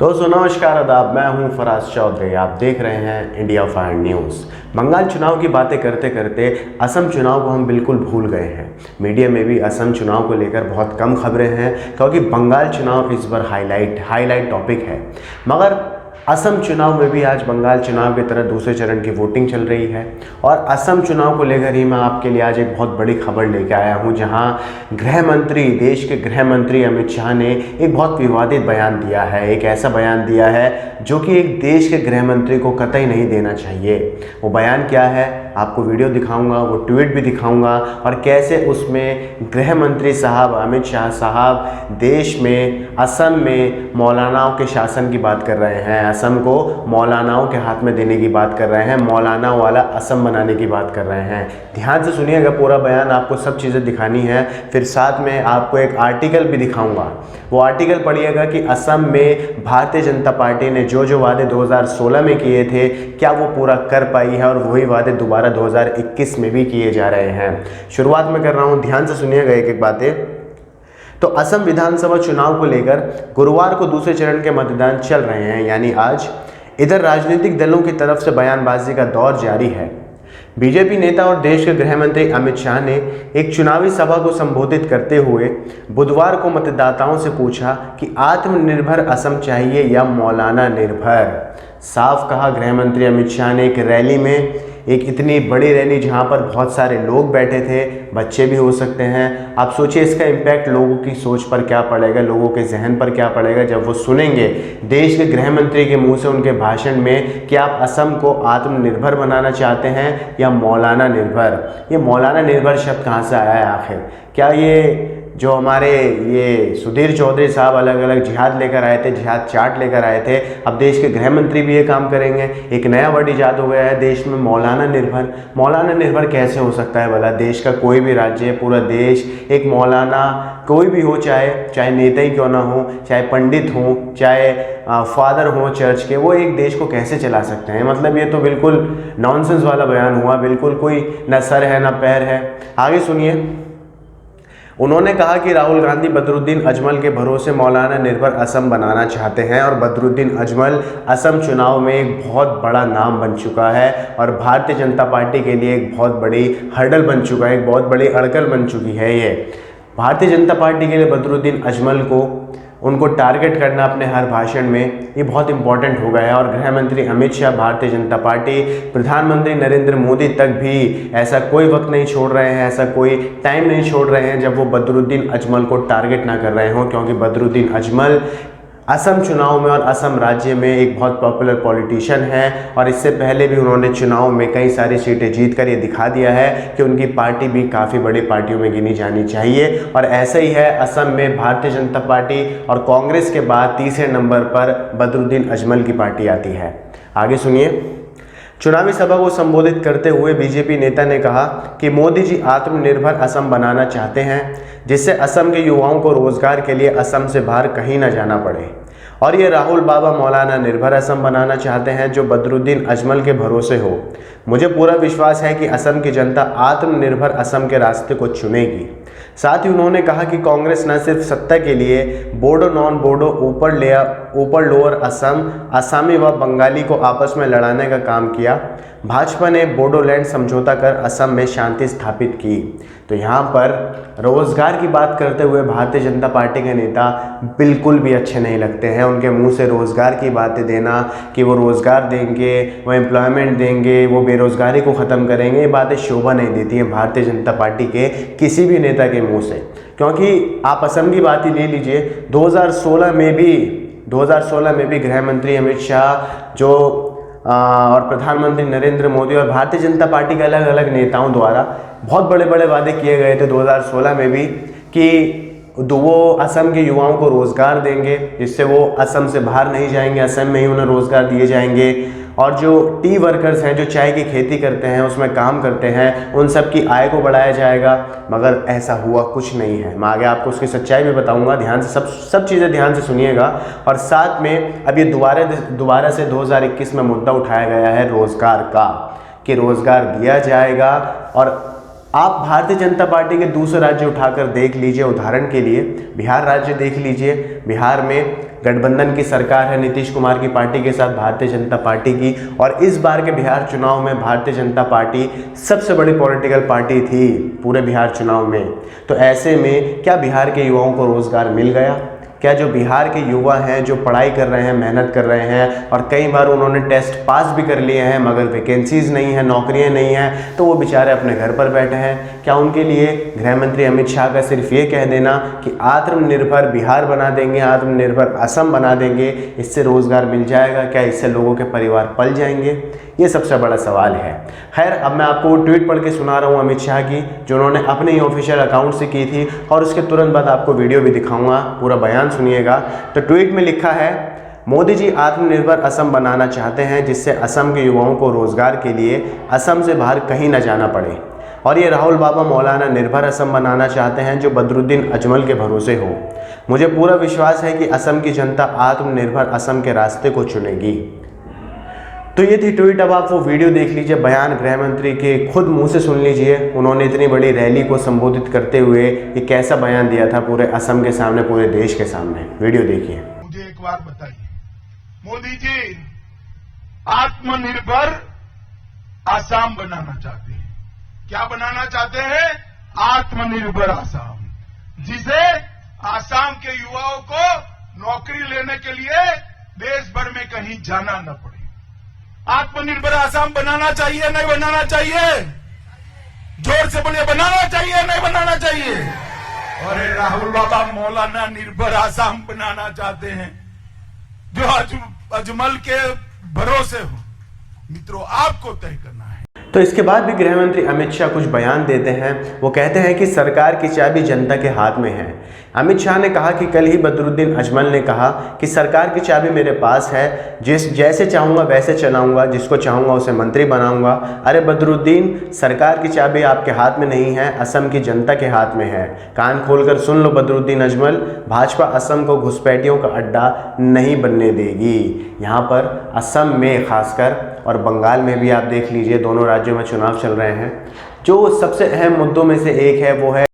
दोस्तों नमस्कार, आदाब। मैं हूं फराज चौधरी। आप देख रहे हैं इंडिया फायर न्यूज़। बंगाल चुनाव की बातें करते करते असम चुनाव को हम बिल्कुल भूल गए हैं। मीडिया में भी असम चुनाव को लेकर बहुत कम खबरें हैं क्योंकि बंगाल चुनाव इस बार हाईलाइट टॉपिक है। मगर असम चुनाव में भी आज बंगाल चुनाव की तरह दूसरे चरण की वोटिंग चल रही है और असम चुनाव को लेकर ही मैं आपके लिए आज एक बहुत बड़ी खबर लेके आया हूं, जहां देश के गृह मंत्री अमित शाह ने एक बहुत विवादित बयान दिया है। एक ऐसा बयान दिया है जो कि एक देश के गृह मंत्री को कतई नहीं देना चाहिए। वो बयान क्या है, आपको वीडियो दिखाऊंगा, वो ट्वीट भी दिखाऊंगा और कैसे उसमें गृह मंत्री साहब अमित शाह साहब देश में असम में मौलानाओं के शासन की बात कर रहे हैं, असम को मौलानाओं के हाथ में देने की बात कर रहे हैं, मौलाना वाला असम बनाने की बात कर रहे हैं। ध्यान से सुनिएगा पूरा बयान, आपको सब चीज़ें दिखानी है। फिर साथ में आपको एक आर्टिकल भी दिखाऊंगा, वो आर्टिकल पढ़िएगा कि असम में भारतीय जनता पार्टी ने जो वादे 2016 में किए थे क्या वो पूरा कर पाई है और वही वादे दोबारा 2021 में भी किए जा रहे हैं। शुरुआत में कर रहा हूं, ध्यान से सुनिएगा एक एक बातें। तो असम विधानसभा चुनाव को लेकर गुरुवार को दूसरे चरण के मतदान चल रहे हैं, यानी आज। इधर राजनीतिक दलों की तरफ से बयानबाजी का दौर जारी है। बीजेपी नेता और देश के गृह मंत्री अमित शाह ने एक चुनावी सभा को संबोधित करते हुए बुधवार को मतदाताओं से पूछा कि आत्मनिर्भर असम चाहिए या मौलाना निर्भर। साफ कहा गृह मंत्री अमित शाह ने एक रैली में, एक इतनी बड़ी रैली जहां पर बहुत सारे लोग बैठे थे, बच्चे भी हो सकते हैं। आप सोचिए इसका इम्पैक्ट लोगों की सोच पर क्या पड़ेगा, लोगों के जहन पर क्या पड़ेगा जब वो सुनेंगे देश के गृह मंत्री के मुंह से उनके भाषण में कि आप असम को आत्मनिर्भर बनाना चाहते हैं या मौलाना निर्भर। ये मौलाना निर्भर शब्द कहाँ से आया है आखिर? क्या ये जो हमारे ये सुधीर चौधरी साहब अलग अलग जिहाद लेकर आए थे, जिहाद चार्ट लेकर आए थे, अब देश के गृह मंत्री भी ये काम करेंगे? एक नया वर्ड इजाद हो गया है देश में, मौलाना निर्भर। मौलाना निर्भर कैसे हो सकता है भला? देश का कोई भी राज्य, पूरा देश एक मौलाना कोई भी हो, चाहे नेता ही क्यों ना हो, चाहे पंडित हो, चाहे फादर हो चर्च के, वो एक देश को कैसे चला सकते हैं? मतलब ये तो बिल्कुल नॉनसेंस वाला बयान हुआ, बिल्कुल कोई न सर है न पैर है। आगे सुनिए। उन्होंने कहा कि राहुल गांधी बदरुद्दीन अजमल के भरोसे मौलाना निर्भर असम बनाना चाहते हैं और बदरुद्दीन अजमल असम चुनाव में एक बहुत बड़ा नाम बन चुका है और भारतीय जनता पार्टी के लिए एक बहुत बड़ी हर्डल बन चुका है, एक बहुत बड़ी अड़कल बन चुकी है। ये भारतीय जनता पार्टी के लिए बदरुद्दीन अजमल को उनको टारगेट करना अपने हर भाषण में, ये बहुत इंपॉर्टेंट हो गया है। और गृह मंत्री अमित शाह, भारतीय जनता पार्टी, प्रधानमंत्री नरेंद्र मोदी तक भी ऐसा कोई वक्त नहीं छोड़ रहे हैं, ऐसा कोई टाइम नहीं छोड़ रहे हैं जब वो बदरुद्दीन अजमल को टारगेट ना कर रहे हों, क्योंकि बदरुद्दीन अजमल असम चुनाव में और असम राज्य में एक बहुत पॉपुलर पॉलिटिशियन है और इससे पहले भी उन्होंने चुनाव में कई सारी सीटें जीत कर ये दिखा दिया है कि उनकी पार्टी भी काफ़ी बड़ी पार्टियों में गिनी जानी चाहिए। और ऐसा ही है, असम में भारतीय जनता पार्टी और कांग्रेस के बाद तीसरे नंबर पर बदरुद्दीन अजमल की पार्टी आती है। आगे सुनिए। चुनावी सभा को संबोधित करते हुए बीजेपी नेता ने कहा कि मोदी जी आत्मनिर्भर असम बनाना चाहते हैं, जिससे असम के युवाओं को रोजगार के लिए असम से बाहर कहीं न जाना पड़े। और ये राहुल बाबा मौलाना निर्भर असम बनाना चाहते हैं जो बदरुद्दीन अजमल के भरोसे हो। मुझे पूरा विश्वास है कि असम की जनता आत्मनिर्भर असम के रास्ते को चुनेगी। साथ ही उन्होंने कहा कि कांग्रेस न सिर्फ सत्ता के लिए बोडो नॉन बोडो ऊपर लोअर असम, असामी व बंगाली को आपस में लड़ाने का काम किया, भाजपा ने बोडोलैंड समझौता कर असम में शांति स्थापित की। तो यहाँ पर रोजगार की बात करते हुए भारतीय जनता पार्टी के नेता बिल्कुल भी अच्छे नहीं लगते हैं। उनके मुंह से रोजगार की बातें देना कि वो रोजगार देंगे, वो एम्प्लॉयमेंट देंगे, वो बेरोजगारी को ख़त्म करेंगे, ये बातें शोभा नहीं देती हैं भारतीय जनता पार्टी के किसी भी नेता के मुंह से। क्योंकि आप असम की बात ही ले लीजिए, 2016 में भी गृह मंत्री अमित शाह जो और प्रधानमंत्री नरेंद्र मोदी और भारतीय जनता पार्टी के अलग अलग नेताओं द्वारा बहुत बड़े बड़े वादे किए गए थे 2016 में भी कि वो असम के युवाओं को रोज़गार देंगे, जिससे वो असम से बाहर नहीं जाएंगे, असम में ही उन्हें रोज़गार दिए जाएंगे। और जो टी वर्कर्स हैं, जो चाय की खेती करते हैं, उसमें काम करते हैं, उन सब की आय को बढ़ाया जाएगा। मगर ऐसा हुआ कुछ नहीं है। मैं आगे आपको उसकी सच्चाई भी बताऊंगा, ध्यान से सब चीज़ें ध्यान से सुनिएगा। और साथ में अब ये दोबारा से 2021 में मुद्दा उठाया गया है रोज़गार का, कि रोज़गार दिया जाएगा। और आप भारतीय जनता पार्टी के दूसरे राज्य उठाकर देख लीजिए, उदाहरण के लिए बिहार राज्य देख लीजिए। बिहार में गठबंधन की सरकार है नीतीश कुमार की पार्टी के साथ भारतीय जनता पार्टी की, और इस बार के बिहार चुनाव में भारतीय जनता पार्टी सबसे बड़ी पॉलिटिकल पार्टी थी पूरे बिहार चुनाव में। तो ऐसे में क्या बिहार के युवाओं को रोजगार मिल गया? क्या जो बिहार के युवा हैं, जो पढ़ाई कर रहे हैं, मेहनत कर रहे हैं और कई बार उन्होंने टेस्ट पास भी कर लिए हैं मगर वैकेंसीज नहीं है, नौकरियां नहीं हैं, तो वो बेचारे अपने घर पर बैठे हैं, क्या उनके लिए गृह मंत्री अमित शाह का सिर्फ ये कह देना कि आत्मनिर्भर बिहार बना देंगे, आत्मनिर्भर असम बना देंगे, इससे रोजगार मिल जाएगा? क्या इससे लोगों के परिवार पल जाएंगे? ये सबसे बड़ा सवाल है। खैर, अब मैं आपको वो ट्वीट पढ़ के सुना रहा हूँ अमित शाह की, जो उन्होंने अपने ही ऑफिशियल अकाउंट से की थी, और उसके तुरंत बाद आपको वीडियो भी दिखाऊंगा, पूरा बयान सुनिएगा। तो ट्वीट में लिखा है, मोदी जी आत्मनिर्भर असम बनाना चाहते हैं जिससे असम के युवाओं को रोजगार के लिए असम से बाहर कहीं न जाना पड़े। और ये राहुल बाबा मौलाना निर्भर असम बनाना चाहते हैं जो बदरुद्दीन अजमल के भरोसे हो। मुझे पूरा विश्वास है कि असम की जनता आत्मनिर्भर असम के रास्ते को चुनेगी। तो ये थी ट्वीट। अब आप वो वीडियो देख लीजिए, बयान गृह मंत्री के खुद मुंह से सुन लीजिए। उन्होंने इतनी बड़ी रैली को संबोधित करते हुए ये कैसा बयान दिया था पूरे असम के सामने, पूरे देश के सामने। वीडियो देखिए। मुझे एक बार बताइए, मोदी जी आत्मनिर्भर आसाम बनाना चाहते हैं। क्या बनाना चाहते हैं? आत्मनिर्भर आसाम, जिसे आसाम के युवाओं को नौकरी लेने के लिए देश भर में कहीं जाना न पड़े। आत्मनिर्भर आसाम बनाना चाहिए, नहीं बनाना चाहिए? जोर से बोलिए, बनाना चाहिए, नहीं बनाना चाहिए? और राहुल बाबा मौलाना निर्भर आसाम बनाना चाहते हैं जो अजमल के भरोसे हो। मित्रों, आपको तय करना है। तो इसके बाद भी गृह मंत्री अमित शाह कुछ बयान देते हैं। वो कहते हैं कि सरकार की चाबी जनता के हाथ में है। अमित शाह ने कहा कि कल ही बदरुद्दीन अजमल ने कहा कि सरकार की चाबी मेरे पास है, जैसे चाहूँगा वैसे चलाऊंगा, जिसको चाहूँगा उसे मंत्री बनाऊंगा। अरे बदरुद्दीन, सरकार की चाबी आपके हाथ में नहीं है, असम की जनता के हाथ में है। कान खोलकर सुन लो बदरुद्दीन अजमल, भाजपा असम को घुसपैठियों का अड्डा नहीं बनने देगी। यहाँ पर असम में खासकर और बंगाल में भी आप देख लीजिए, दोनों राज्यों में चुनाव चल रहे हैं। जो सबसे अहम मुद्दों में से एक है वो है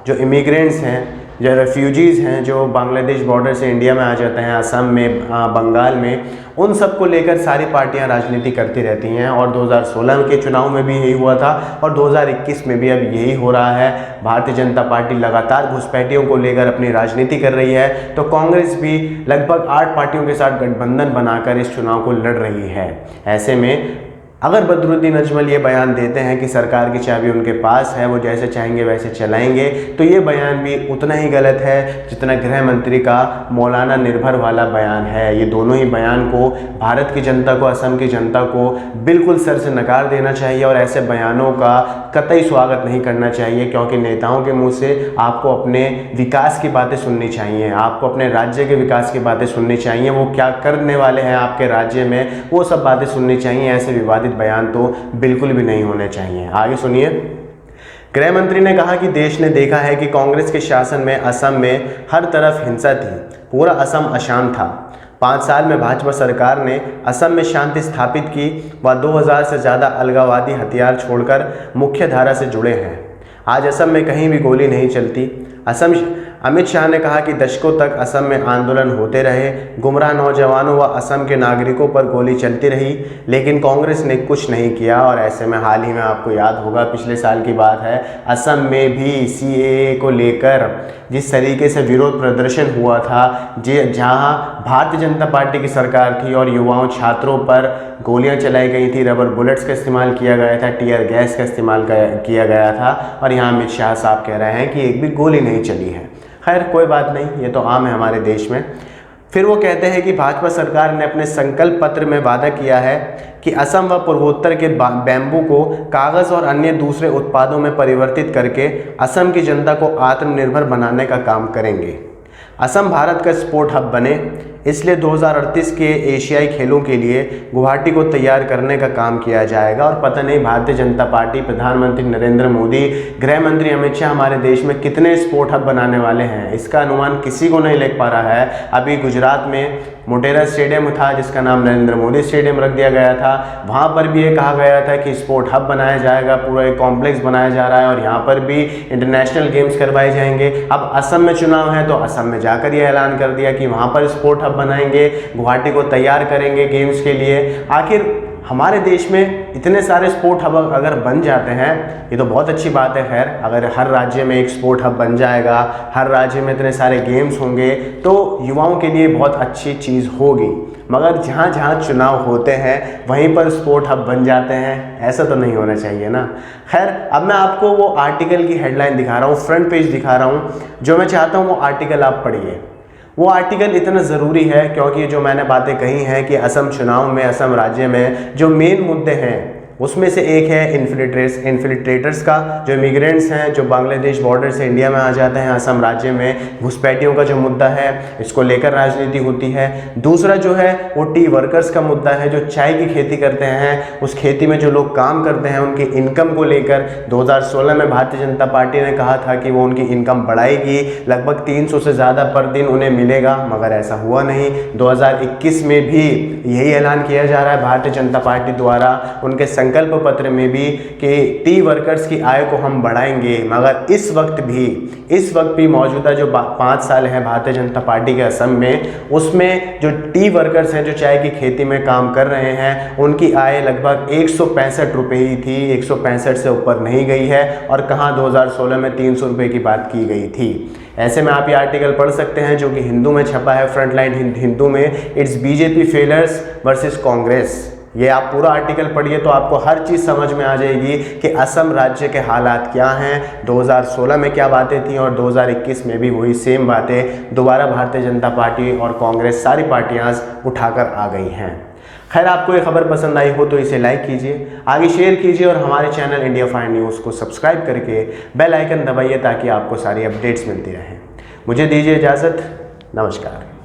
जो इमिग्रेंट्स हैं, जो रेफ्यूजीज़ हैं, जो बांग्लादेश बॉर्डर से इंडिया में आ जाते हैं, असम में, बंगाल में, उन सब को लेकर सारी पार्टियां राजनीति करती रहती हैं। और 2016 के चुनाव में भी यही हुआ था और 2021 में भी अब यही हो रहा है। भारतीय जनता पार्टी लगातार घुसपैठियों को लेकर अपनी राजनीति कर रही है, तो कांग्रेस भी लगभग 8 पार्टियों के साथ गठबंधन बनाकर इस चुनाव को लड़ रही है। ऐसे में अगर बदरुद्दीन अजमल ये बयान देते हैं कि सरकार की चाबी उनके पास है, वो जैसे चाहेंगे वैसे चलाएंगे, तो ये बयान भी उतना ही गलत है जितना गृह मंत्री का मौलाना निर्भर वाला बयान है। ये दोनों ही बयान को भारत की जनता को, असम की जनता को बिल्कुल सर से नकार देना चाहिए और ऐसे बयानों का कतई स्वागत नहीं करना चाहिए, क्योंकि नेताओं के मुँह से आपको अपने विकास की बातें सुननी चाहिए, आपको अपने राज्य के विकास की बातें सुननी चाहिए, वो क्या करने वाले हैं आपके राज्य में, वो सब बातें सुननी चाहिए। ऐसे विवादित बयान तो बिल्कुल भी नहीं होने चाहिए। आगे सुनिए। गृह मंत्री ने कहा कि देश ने देखा है कि कांग्रेस के शासन में असम में हर तरफ हिंसा थी, पूरा असम अशांत था। 5 साल में भाजपा सरकार ने असम में शांति स्थापित की व 2000 से ज़्यादा अलगाववादी हथियार छोड़कर मुख्य धारा से जुड़े हैं। आज असम में कहीं भी गोली नहीं चलती। अमित शाह ने कहा कि दशकों तक असम में आंदोलन होते रहे, गुमराह नौजवानों व असम के नागरिकों पर गोली चलती रही, लेकिन कांग्रेस ने कुछ नहीं किया। और ऐसे में हाल ही में आपको याद होगा, पिछले साल की बात है, असम में भी CAA को लेकर जिस तरीके से विरोध प्रदर्शन हुआ था, जहां भारतीय जनता पार्टी की सरकार थी और युवाओं, छात्रों पर गोलियां चलाई गई थी, रबर बुलेट्स का इस्तेमाल किया गया था, टीयर गैस का इस्तेमाल किया गया था, और यहाँ अमित शाह साहब कह रहे हैं कि एक भी गोली नहीं चली है। खैर कोई बात नहीं, ये तो आम है हमारे देश में। फिर वो कहते हैं कि भाजपा सरकार ने अपने संकल्प पत्र में वादा किया है कि असम व पूर्वोत्तर के बैम्बू को कागज़ और अन्य दूसरे उत्पादों में परिवर्तित करके असम की जनता को आत्मनिर्भर बनाने का काम करेंगे। असम भारत का स्पोर्ट हब बने, इसलिए 2038 के एशियाई खेलों के लिए गुवाहाटी को तैयार करने का काम किया जाएगा। और पता नहीं भारतीय जनता पार्टी, प्रधानमंत्री नरेंद्र मोदी, गृह मंत्री अमित शाह हमारे देश में कितने स्पोर्ट हब बनाने वाले हैं, इसका अनुमान किसी को नहीं लग पा रहा है। अभी गुजरात में मोटेरा स्टेडियम था जिसका नाम नरेंद्र मोदी स्टेडियम रख दिया गया था, वहाँ पर भी ये कहा गया था कि स्पोर्ट हब बनाया जाएगा, पूरा एक कॉम्प्लेक्स बनाया जा रहा है और यहाँ पर भी इंटरनेशनल गेम्स करवाए जाएंगे। अब असम में चुनाव है तो असम में जाकर ये ऐलान कर दिया कि वहाँ पर स्पोर्ट हब बनाएंगे, गुवाहाटी को तैयार करेंगे गेम्स के लिए। आखिर हमारे देश में इतने सारे स्पोर्ट हब अगर बन जाते हैं, ये तो बहुत अच्छी बात है। खैर, अगर हर राज्य में एक स्पोर्ट हब बन जाएगा, हर राज्य में इतने सारे गेम्स होंगे तो युवाओं के लिए बहुत अच्छी चीज़ होगी। मगर जहाँ जहाँ चुनाव होते हैं वहीं पर स्पोर्ट हब बन जाते हैं, ऐसा तो नहीं होना चाहिए ना। खैर, अब मैं आपको वो आर्टिकल की हेडलाइन दिखा रहा हूँ, फ्रंट पेज दिखा रहा हूँ। जो मैं चाहता हूँ वो आर्टिकल आप पढ़िए। वो आर्टिकल इतना ज़रूरी है क्योंकि जो मैंने बातें कही हैं कि असम चुनाव में, असम राज्य में जो मेन मुद्दे हैं उसमें से एक है इन्फिल्ट्रेटर्स का, जो इमिग्रेंट्स हैं जो बांग्लादेश बॉर्डर से इंडिया में आ जाते हैं असम राज्य में, घुसपैठियों का जो मुद्दा है इसको लेकर राजनीति होती है। दूसरा जो है वो टी वर्कर्स का मुद्दा है, जो चाय की खेती करते हैं, उस खेती में जो लोग काम करते हैं उनकी इनकम को लेकर 2016 में भारतीय जनता पार्टी ने कहा था कि वो उनकी इनकम बढ़ाएगी, लगभग 300 से ज़्यादा पर दिन उन्हें मिलेगा, मगर ऐसा हुआ नहीं। 2021 में भी यही ऐलान किया जा रहा है भारतीय जनता पार्टी द्वारा उनके संकल्प पत्र में भी कि टी वर्कर्स की आय को हम बढ़ाएंगे। मगर इस वक्त भी मौजूदा जो 5 साल है भारतीय जनता पार्टी के असम में, उसमें जो टी वर्कर्स हैं जो चाय की खेती में काम कर रहे हैं उनकी आय लगभग 165 रुपये ही थी, 165 से ऊपर नहीं गई है। और कहाँ 2016 में 300 रुपये की बात की गई थी। ऐसे में आप ये आर्टिकल पढ़ सकते हैं जो कि हिंदू में छपा है, फ्रंटलाइन हिंदू में, it's BJP failures versus Congress. ये आप पूरा आर्टिकल पढ़िए तो आपको हर चीज़ समझ में आ जाएगी कि असम राज्य के हालात क्या हैं, 2016 में क्या बातें थी और 2021 में भी वही सेम बातें दोबारा भारतीय जनता पार्टी और कांग्रेस सारी पार्टियां उठाकर आ गई हैं। खैर, आपको ये खबर पसंद आई हो तो इसे लाइक कीजिए, आगे शेयर कीजिए और हमारे चैनल इंडिया फाइन न्यूज़ को सब्सक्राइब करके बेल आइकन दबाइए ताकि आपको सारी अपडेट्स मिलती रहें। मुझे दीजिए इजाज़त, नमस्कार।